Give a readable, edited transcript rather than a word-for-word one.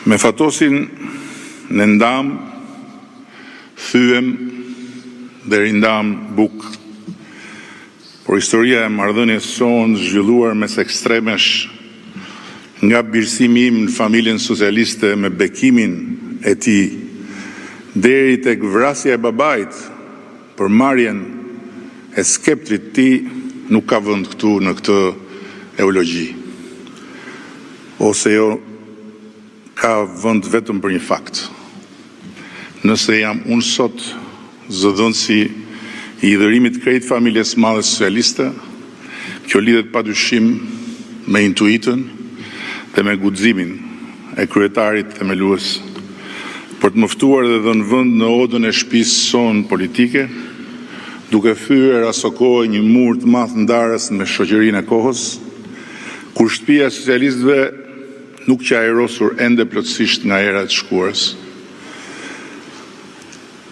Me fatosin në ndam, thyem dhe rindam buk. Por historia e marrëdhënies sonë zhvilluar mes ekstremesh, nga birësimi im në familjen socialiste me bekimin e tij, deri tek vrasja e babait për marrjen e skeptrit të tij, nuk ka vend këtu në këtë eulogji. Ose jo, ka vend vetëm për një fakt. Nëse jam unë sot zëdhënësi i idhërimit krejt familjes madhe socialiste, kjo lidhet padyshim me intuitën dhe me guximin e kryetarit themelues për të mëftuar dhe dhënë vend në odën e shtëpisë sonë politike, duke thyer aso kohë një mur të madh ndarës me shoqërinë e kohës, kur shtëpia e socialistëve nuk që aerosur ende plotësisht nga era e të shkuarës.